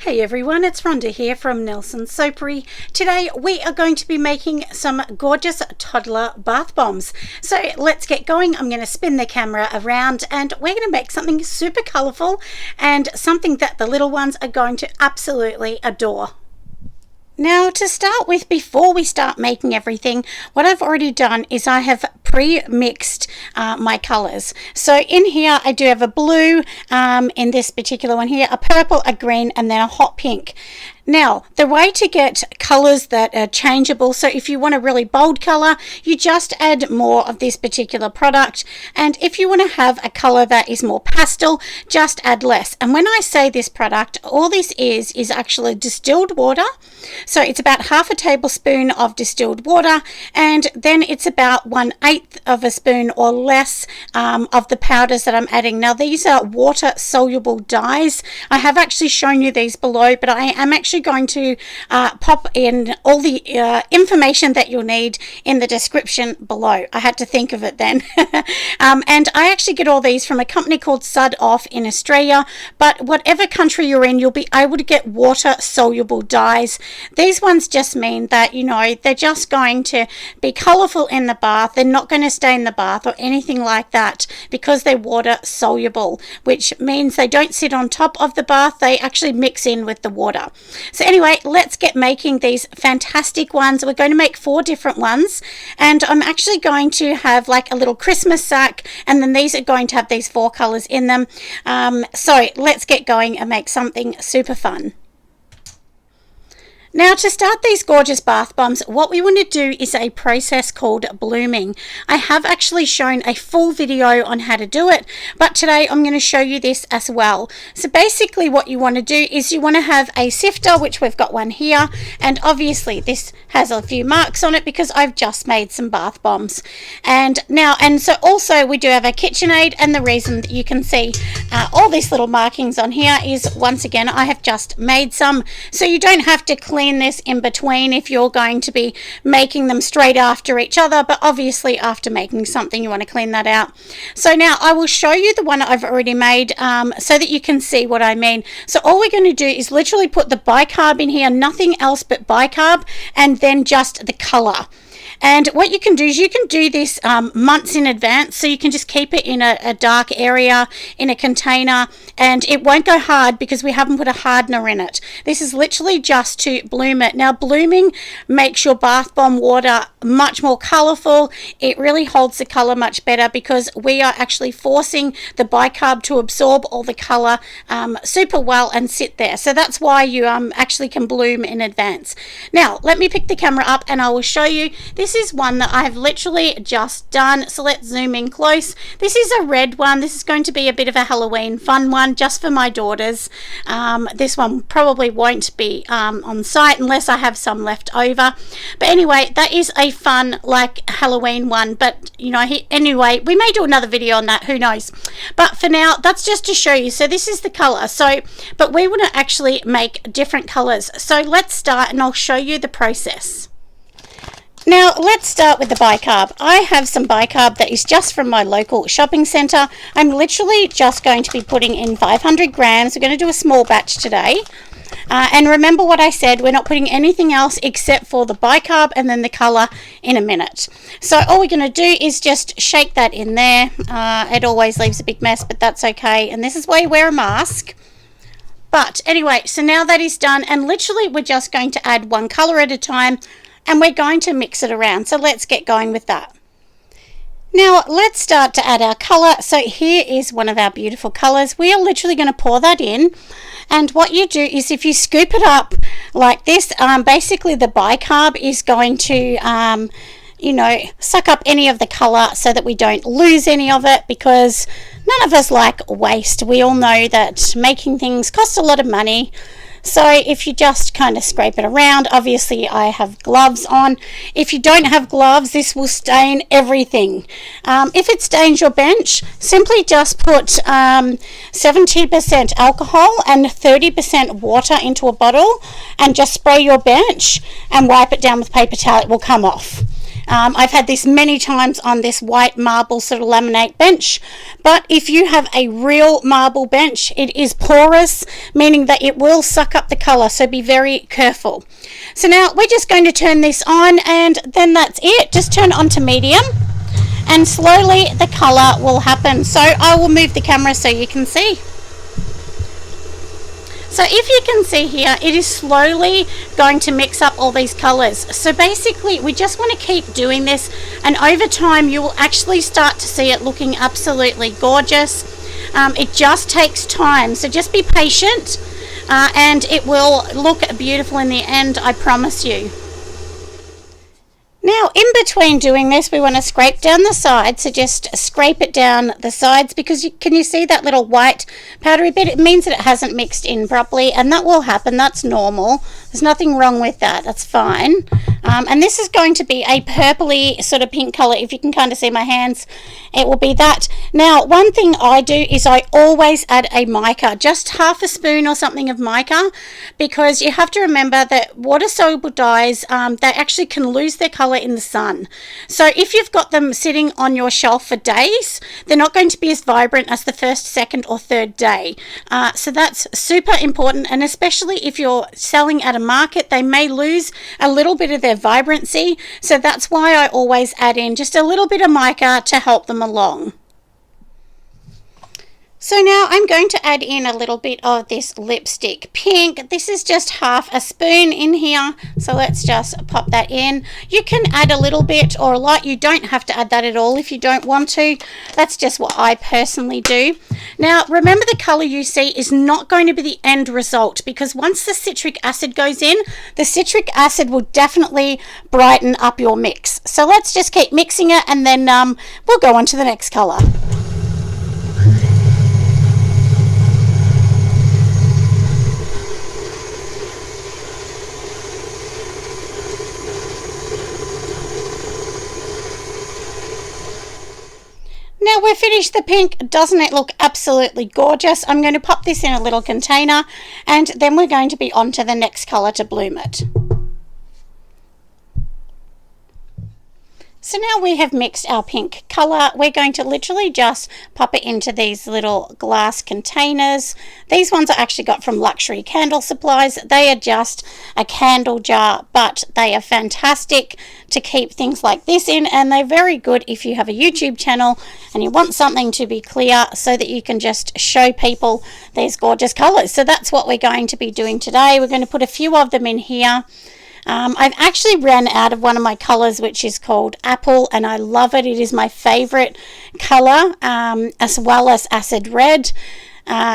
Hey everyone, it's Rhonda here from Nelson Soapery. Today we are going to be making some gorgeous toddler bath bombs. So let's get going. I'm going to spin the camera around and we're going to make something super colourful and something that the little ones are going to absolutely adore. Now to start with, before we start making everything, what I've already done is I have pre-mixed my colours. So in here I do have a blue, in this particular one here, a purple, a green and then a hot pink. Now, the way to get colours that are changeable, so if you want a really bold colour, you just add more of this particular product. And if you want to have a colour that is more pastel, just add less. And when I say this product, all this is actually distilled water. So it's about half a tablespoon of distilled water, and then it's about 1/8 of a spoon or less of the powders that I'm adding. Now, these are water soluble dyes. I have actually shown you these below, but I am actually going to pop in all the information that you'll need in the description below. I had to think of it then. And I actually get all these from a company called Sud Off in Australia, but whatever country you're in, you'll be able to get water soluble dyes. These ones just mean that, you know, they're just going to be colourful in the bath. They're not going to stay in the bath or anything like that because they're water soluble, which means they don't sit on top of the bath. They actually mix in with the water. So anyway, let's get making these fantastic ones. We're going to make 4 different ones, and I'm actually going to have like a little Christmas sack, and then these are going to have these 4 colours in them. So let's get going and make something super fun. Now, to start these gorgeous bath bombs, what we want to do is a process called blooming. I have actually shown a full video on how to do it, but today I'm going to show you this as well. So basically what you want to do is you want to have a sifter, which we've got one here, and obviously this has a few marks on it because I've just made some bath bombs. And so also we do have a KitchenAid, and the reason that you can see all these little markings on here is, once again, I have just made some, so you don't have to clean this in between if you're going to be making them straight after each other, but obviously after making something you want to clean that out. So now I will show you the one I've already made so that you can see what I mean. So all we're going to do is literally put the bicarb in here, nothing else but bicarb, and then just the color. And what you can do is you can do this months in advance, so you can just keep it in a dark area in a container, and it won't go hard because we haven't put a hardener in it. This is literally just to bloom it. Now, blooming makes your bath bomb water much more colourful. It really holds the colour much better because we are actually forcing the bicarb to absorb all the colour super well and sit there. So that's why you actually can bloom in advance. Now, let me pick the camera up and I will show you. This is one that I've literally just done, so let's zoom in close. This is a red one. This is going to be a bit of a Halloween fun one just for my daughters. This one probably won't be on site unless I have some left over. But anyway, that is a fun like Halloween one, but you know, anyway, we may do another video on that, who knows. But for now, that's just to show you. So this is the color. So, but we want to actually make different colors. So let's start and I'll show you the process. Now, let's start with the bicarb. I have some bicarb that is just from my local shopping centre. I'm literally just going to be putting in 500 grams. We're going to do a small batch today. And remember what I said, we're not putting anything else except for the bicarb and then the colour in a minute. So all we're going to do is just shake that in there. It always leaves a big mess, but that's okay. And this is why you wear a mask. But anyway, so now that is done, and literally we're just going to add one colour at a time, and we're going to mix it around. So let's get going with that. Now let's start to add our colour. So here is one of our beautiful colours. We are literally going to pour that in, and what you do is if you scoop it up like this, basically the bicarb is going to you know, suck up any of the colour so that we don't lose any of it, because none of us like waste. We all know that making things costs a lot of money. So if you just kind of scrape it around, obviously I have gloves on. If you don't have gloves, this will stain everything. If it stains your bench, simply just put 70% alcohol and 30% water into a bottle and just spray your bench and wipe it down with paper towel. It will come off. I've had this many times on this white marble sort of laminate bench, but if you have a real marble bench, it is porous, meaning that it will suck up the colour, so be very careful. So now we're just going to turn this on, and then that's it. Just turn it on to medium, and slowly the colour will happen. So I will move the camera so you can see. So if you can see here, it is slowly going to mix up all these colours. So basically we just want to keep doing this, and over time you will actually start to see it looking absolutely gorgeous. It just takes time, so just be patient, and it will look beautiful in the end, I promise you. Now, in between doing this, we want to scrape down the sides. So just scrape it down the sides, because can you see that little white powdery bit? It means that it hasn't mixed in properly, and that will happen. That's normal. There's nothing wrong with that. That's fine. And this is going to be a purpley sort of pink colour. If you can kind of see my hands, it will be that. Now, one thing I do is I always add a mica, just half a spoon or something of mica, because you have to remember that water-soluble dyes, they actually can lose their colour in the sun. So if you've got them sitting on your shelf for days, they're not going to be as vibrant as the first, second or third day. So that's super important, and especially if you're selling at a market, they may lose a little bit of their vibrancy. So that's why I always add in just a little bit of mica to help them along. So now I'm going to add in a little bit of this lipstick pink. This is just half a spoon in here. So let's just pop that in. You can add a little bit or a lot. You don't have to add that at all if you don't want to. That's just what I personally do. Now remember, the color you see is not going to be the end result, because once the citric acid goes in, the citric acid will definitely brighten up your mix. So let's just keep mixing it, and then we'll go on to the next color. Now we've finished the pink. Doesn't it look absolutely gorgeous? I'm going to pop this in a little container, and then we're going to be on to the next colour to bloom it. So now we have mixed our pink colour. We're going to literally just pop it into these little glass containers. These ones I actually got from Luxury Candle Supplies. They are just a candle jar, but they are fantastic to keep things like this in, and they're very good if you have a YouTube channel and you want something to be clear so that you can just show people these gorgeous colours. So that's what we're going to be doing today. We're going to put a few of them in here. I've actually ran out of one of my colours, which is called Apple, and I love it. It is my favourite colour, as well as Acid Red.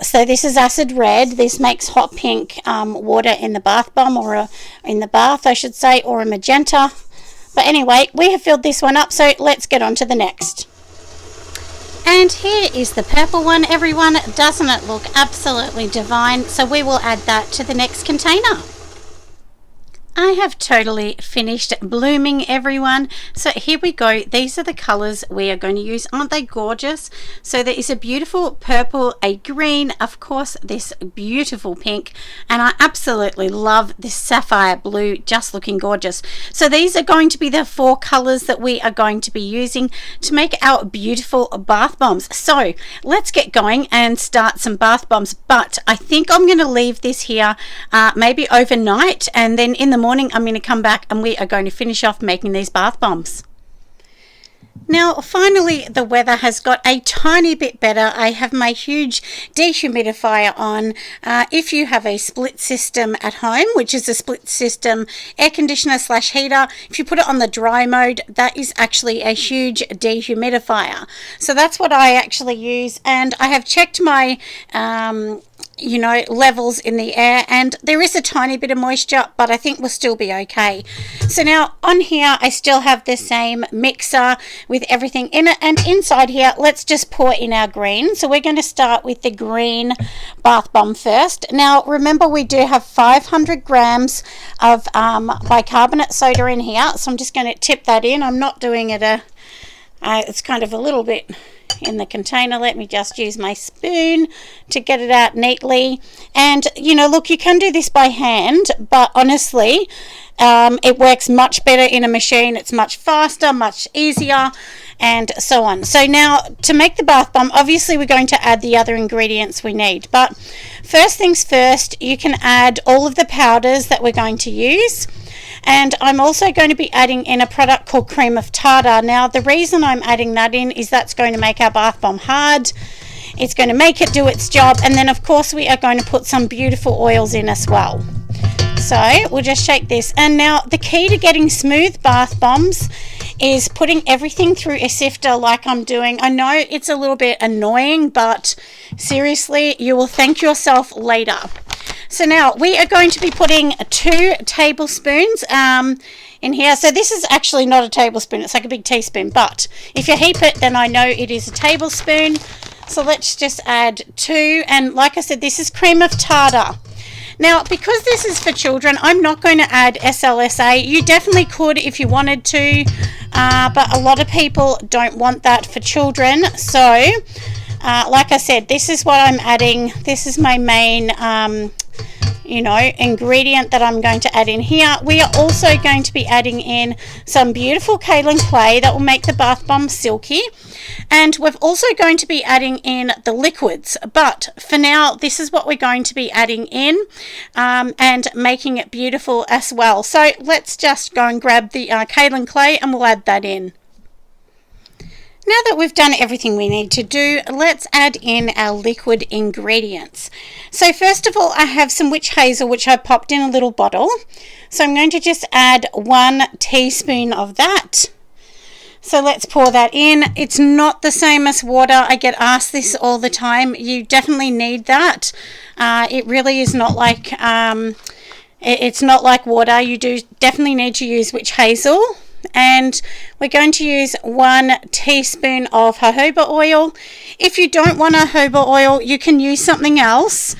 So this is Acid Red. This makes hot pink water in the bath bomb, or in the bath I should say, or a magenta. But anyway, we have filled this one up, so let's get on to the next. And here is the purple one, everyone. Doesn't it look absolutely divine? So we will add that to the next container. I have totally finished blooming, everyone. So here we go. These are the colors we are going to use. Aren't they gorgeous? So there is a beautiful purple, a green, of course this beautiful pink, and I absolutely love this sapphire blue, just looking gorgeous. So these are going to be the 4 colors that we are going to be using to make our beautiful bath bombs. So let's get going and start some bath bombs, but I think I'm going to leave this here maybe overnight, and then in the morning I'm going to come back and we are going to finish off making these bath bombs. Now finally the weather has got a tiny bit better. I have my huge dehumidifier on. If you have a split system at home, which is a split system air conditioner / heater, if you put it on the dry mode, that is actually a huge dehumidifier. So that's what I actually use, and I have checked my levels in the air, and there is a tiny bit of moisture, but I think we'll still be okay. So now on here I still have the same mixer with everything in it, and inside here let's just pour in our green. So we're going to start with the green bath bomb first. Now remember, we do have 500 grams of bicarbonate soda in here, so I'm just going to tip that in. I'm not doing it it's kind of a little bit in the container. Let me just use my spoon to get it out neatly. And look, you can do this by hand, but honestly It works much better in a machine. It's much faster, much easier, and so on. So now to make the bath bomb, obviously we're going to add the other ingredients we need, but first things first, you can add all of the powders that we're going to use. And I'm also going to be adding in a product called cream of tartar. Now the reason I'm adding that in is that's going to make our bath bomb hard. It's going to make it do its job, and then of course we are going to put some beautiful oils in as well. So we'll just shake this. And now the key to getting smooth bath bombs is putting everything through a sifter like I'm doing. I know it's a little bit annoying, but seriously, you will thank yourself later. So now we are going to be putting 2 tablespoons in here. So this is actually not a tablespoon, it's like a big teaspoon, but if you heap it, then I know it is a tablespoon. So let's just add 2, and like I said, this is cream of tartar. Now, because this is for children, I'm not going to add SLSA. You definitely could if you wanted to, but a lot of people don't want that for children. So, like I said, this is what I'm adding. This is my main, ingredient that I'm going to add in here. We are also going to be adding in some beautiful kaolin clay that will make the bath bomb silky. And we're also going to be adding in the liquids, but for now this is what we're going to be adding in and making it beautiful as well. So let's just go and grab the kaolin clay and we'll add that in. Now that we've done everything we need to do, let's add in our liquid ingredients. So first of all, I have some witch hazel, which I popped in a little bottle. So I'm going to just add 1 teaspoon of that. So let's pour that in. It's not the same as water. I get asked this all the time. You definitely need that. It really is not like, it's not like water. You do definitely need to use witch hazel. And we're going to use 1 teaspoon of jojoba oil. If you don't want jojoba oil, you can use something else,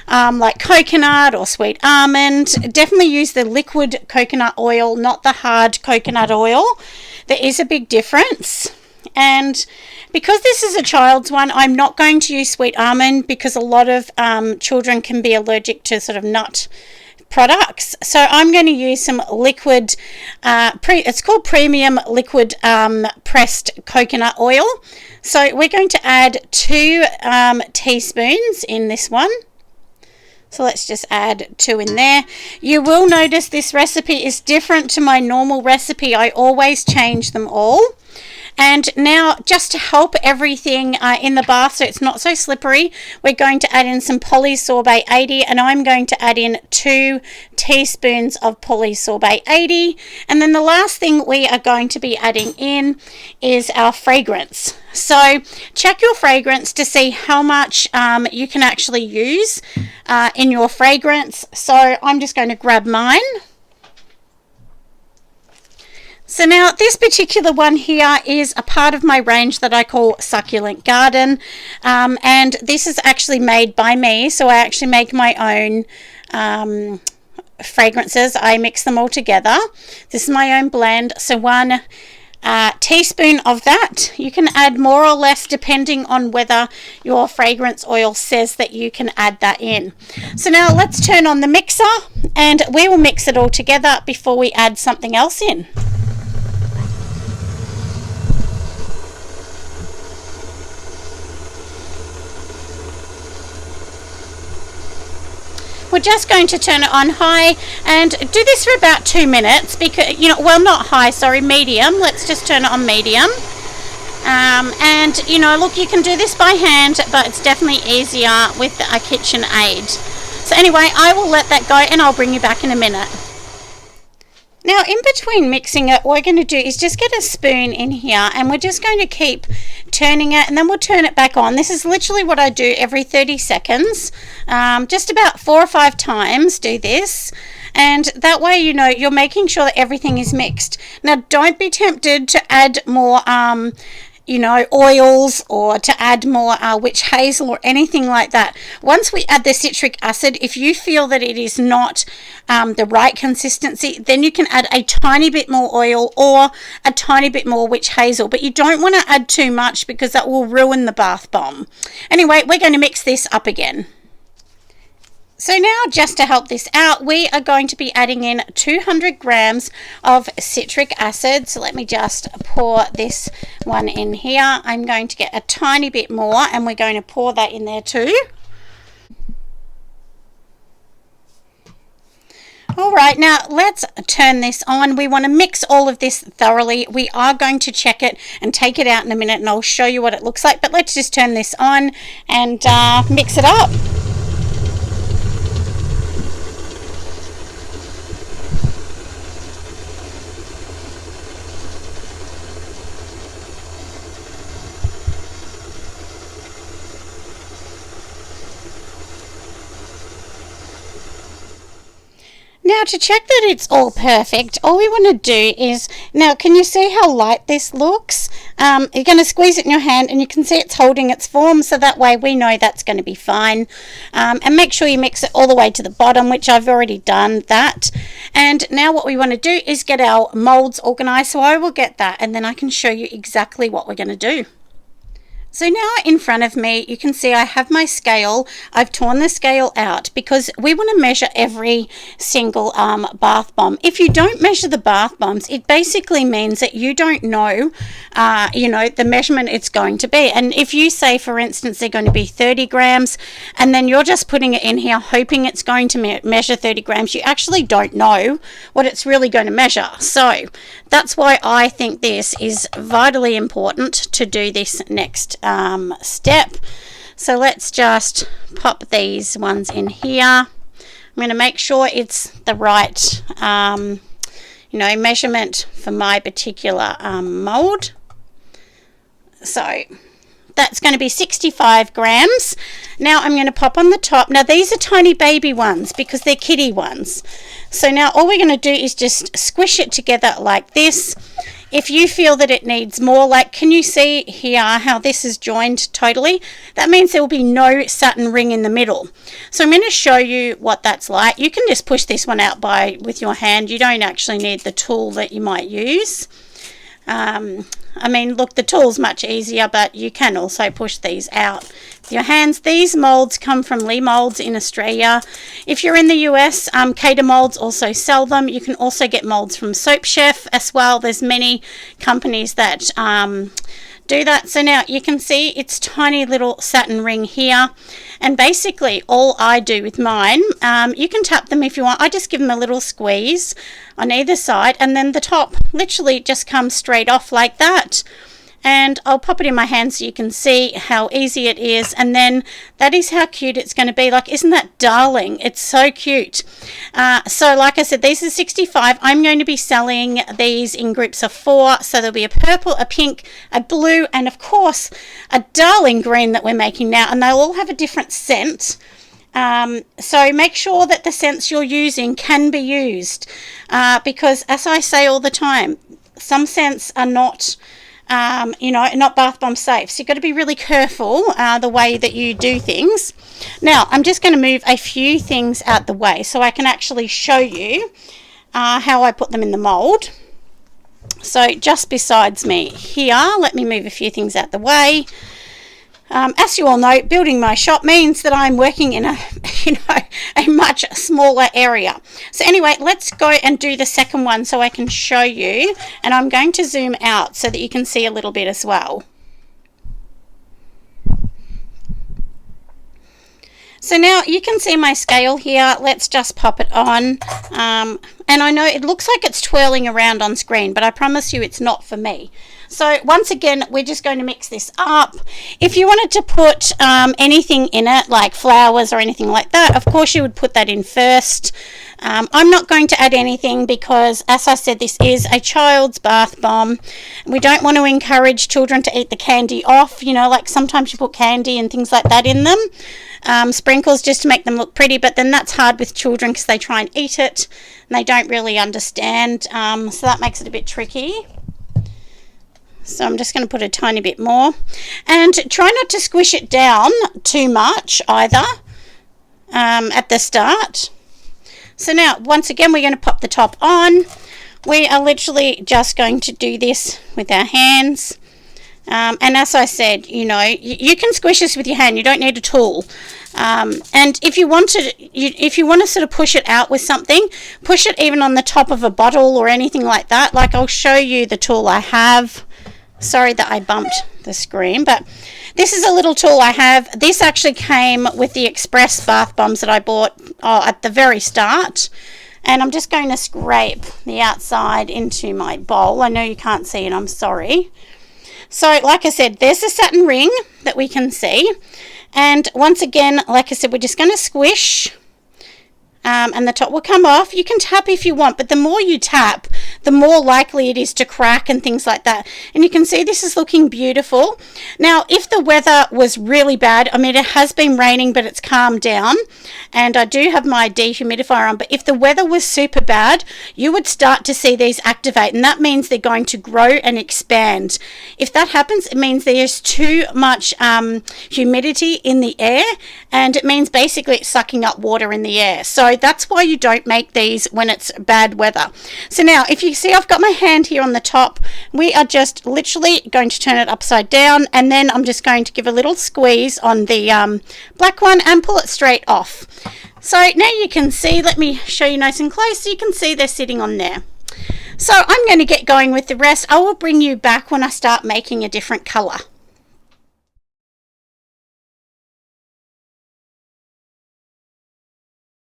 like coconut or sweet almond. Definitely use the liquid coconut oil, not the hard coconut oil. There is a big difference. And because this is a child's one, I'm not going to use sweet almond because a lot of children can be allergic to sort of nut products. So I'm going to use some liquid, it's called premium liquid pressed coconut oil. So we're going to add 2 teaspoons in this one. So let's just add 2 in there. You will notice this recipe is different to my normal recipe. I always change them all. And now, just to help everything in the bath so it's not so slippery, we're going to add in some polysorbate 80, and I'm going to add in 2 teaspoons of polysorbate 80. And then the last thing we are going to be adding in is our fragrance. So check your fragrance to see how much you can actually use in your fragrance. So I'm just going to grab mine. So now this particular one here is a part of my range that I call Succulent Garden, and this is actually made by me. So I actually make my own fragrances. I mix them all together. This is my own blend. So 1 teaspoon of that. You can add more or less depending on whether your fragrance oil says that you can add that in. So now let's turn on the mixer and we will mix it all together before we add something else in. We're just going to turn it on high and do this for about 2 minutes because, well, not high, sorry, medium. Let's just turn it on medium. And, look, you can do this by hand, but it's definitely easier with a kitchen aid. So anyway, I will let that go and I'll bring you back in a minute. Now, in between mixing it, what we're going to do is just get a spoon in here and we're just going to keep turning it and then we'll turn it back on. This is literally what I do every 30 seconds. Just about 4 or 5 times do this. And that way, you're making sure that everything is mixed. Now, don't be tempted to add more oils or to add more witch hazel or anything like that. Once we add the citric acid, if you feel that it is not the right consistency, then you can add a tiny bit more oil or a tiny bit more witch hazel, but you don't want to add too much because that will ruin the bath bomb. Anyway, we're going to mix this up again. So now, just to help this out, we are going to be adding in 200 grams of citric acid. So let me just pour this one in here. I'm going to get a tiny bit more and we're going to pour that in there too. All right, now let's turn this on. We want to mix all of this thoroughly. We are going to check it and take it out in a minute and I'll show you what it looks like. But let's just turn this on and mix it up. Now, to check that it's all perfect, all we want to do is, now can you see how light this looks? You're going to squeeze it in your hand and you can see it's holding its form, so that way we know that's going to be fine. And make sure you mix it all the way to the bottom, which I've already done that. And now what we want to do is get our molds organized, so I will get that and then I can show you exactly what we're going to do. So now in front of me, you can see I have my scale. I've torn the scale out because we want to measure every single bath bomb. If you don't measure the bath bombs, it basically means that you don't know, the measurement it's going to be. And if you say, for instance, they're going to be 30 grams, and then you're just putting it in here hoping it's going to measure 30 grams, you actually don't know what it's really going to measure. So that's why I think this is vitally important to do this next step. So let's just pop these ones in here. I'm going to make sure it's the right measurement for my particular mold. So that's going to be 65 grams. Now I'm going to pop on the top. Now these are tiny baby ones because they're kiddie ones. So now all we're going to do is just squish it together like this. If you feel that it needs more, like, can you see here how this is joined totally? That means there will be no satin ring in the middle. So I'm going to show you what that's like. You can just push this one out with your hand. You don't actually need the tool that you might use. Look, the tool's much easier, but you can also push these out with your hands. These molds come from Lee Molds in Australia. If you're in the US, Cater Molds also sell them. You can also get molds from Soap Chef as well. There's many companies that do that. So now you can see it's tiny little satin ring here, and basically all I do with mine, you can tap them if you want. I just give them a little squeeze on either side, and then the top literally just comes straight off like that. And I'll pop it in my hand so you can see how easy it is. And then that is how cute it's going to be. Like, isn't that darling? It's so cute. So like I said, these are 65. I'm going to be selling these in groups of 4. So there'll be a purple, a pink, a blue, and of course a darling green that we're making now. And they'll all have a different scent. So make sure that the scents you're using can be used. Because as I say all the time, some scents are not not bath bomb safe. So you've got to be really careful the way that you do things. Now, I'm just going to move a few things out the way so I can actually show you how I put them in the mold. So just besides me here, let me move a few things out the way. As you all know, building my shop means that I'm working in a much smaller area. So anyway, let's go and do the second one so I can show you, and I'm going to zoom out so that you can see a little bit as well. So now you can see my scale here. Let's just pop it on. And I know it looks like it's twirling around on screen, but I promise you it's not for me. So once again, we're just going to mix this up. If you wanted to put anything in it, like flowers or anything like that, of course you would put that in first. I'm not going to add anything because, as I said, this is a child's bath bomb. We don't want to encourage children to eat the candy off. Like sometimes you put candy and things like that in them. Sprinkles just to make them look pretty, but then that's hard with children because they try and eat it and they don't really understand. So that makes it a bit tricky. So I'm just going to put a tiny bit more, and try not to squish it down too much either at the start. So now once again we're going to pop the top on. We are literally just going to do this with our hands, and as I said, you can squish this with your hand. You don't need a tool. And if you want to sort of push it out with something, push it even on the top of a bottle or anything like that. Like, I'll show you the tool I have. Sorry that I bumped the screen, but this is a little tool I have. This actually came with the express bath bombs that I bought at the very start. And I'm just going to scrape the outside into my bowl. I know you can't see it, I'm sorry. So like I said, there's a satin ring that we can see. And once again, like I said, we're just going to squish. And the top will come off. You can tap if you want, but the more you tap, the more likely it is to crack and things like that. And you can see this is looking beautiful. Now, if the weather was really bad, I mean, it has been raining, but it's calmed down. And I do have my dehumidifier on, but if the weather was super bad, you would start to see these activate, and that means they're going to grow and expand. If that happens, it means there's too much humidity in the air, and it means basically it's sucking up water in the air. So that's why you don't make these when it's bad weather. So now, if you see, I've got my hand here on the top. We are just literally going to turn it upside down, and then I'm just going to give a little squeeze on the black one and pull it straight off. So now you can see, let me show you nice and close, so you can see they're sitting on there. So I'm going to get going with the rest. I will bring you back when I start making a different colour.